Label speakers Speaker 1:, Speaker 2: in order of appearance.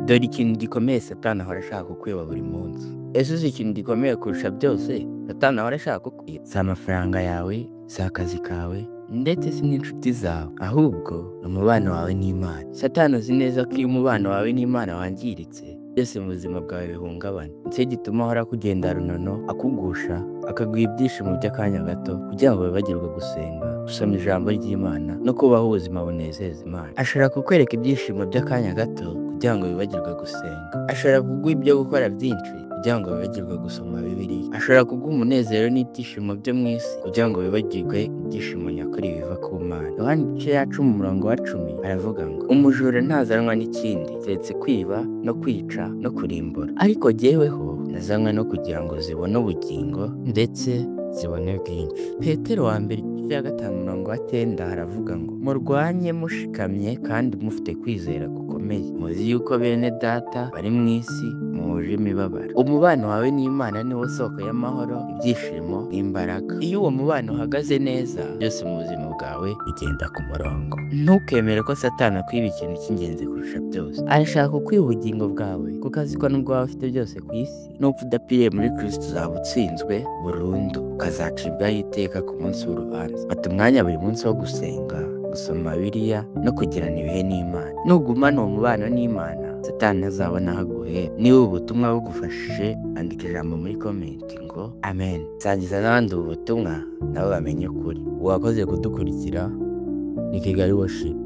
Speaker 1: dore ikintu gikomeye Satani ahora ashaka kukwiba buri munsi. Ese uzi ikintu gikomeye kurusha byose Satani ahora ashaka kukwiba? Si amafaranga yawe, si akazi kawe, ndetse si n'inshuti zawe, ahubwo ni umubano wawe n'Imana. Satani azi neza ko iyo umubano wawe n'Imana wangiritse, byose mu buzima bwawe bihungabana. Nicyo gituma ahora akugenda runono, akugusha, akaguha ibyishimo by'akanya gato kugira ngo wibagirwe gusenga, gusoma ijambo ry'Imana no kubaho ubuzima bunezeza Imana. Ashobora kukwereka ibyishimo by'akanya gato kugira ngo wibagirwe gusenga. Ashobora kuguha ibyo gukora byinshi kugira ngo wibagirwe gusoma Bibiliya. Ashobora kuguha umunezero n'ibyishimo byo mu isi kugira ngo wibagirwe ibyishimo nyakuri biva ku Mana. Yohana igice cya 10:10 aravuga ngo umujura ntazanwa n'ikindi keretse kwiba no kwica no kurimbura, ariko jyeweho nazanywe no kugira ngo zibone ubugingo ndetse zibone bwinshi. Petero wa mbere igice cya 5:9 haravuga ngo murwanye mushikamye kandi mufite kwizera gukomeye, muzi yuko bene data bari mu isi muhuje imibabaro. Umubano wawe n'Imana niwo soko y'amahoro, ibyishimo n'imbaraga. Iyo uwo mubano uhagaze neza, byose mu buzima bwawe bigenda ku murongo. Ntukemere ko Satani akwiba ikintu cy'ingenzi kurusha byose. Arashaka kukwiba ubugingo bwawe kuko azi ko nubwo waba ufite byose ku isi, nupfa udapfiriye muri Kristo uzaba utsinzwe burundu, ukazacibwaho iteka ku munsi w'urubanza. Fata umwanya buri munsi wo gusenga, gusoma Bibiliya no kugirana ibihe n'Imana. Nugumana uwo mubano n'Imana, Satani azabona aho aguhera. Niba ubutumwa bugufashije, andika ijambo muri komenti ngo amen. Sangiza n'abandi ubu butumwa nabo bamenye ukuri. Wakoze kudukurikira. Ni Kigali Worship.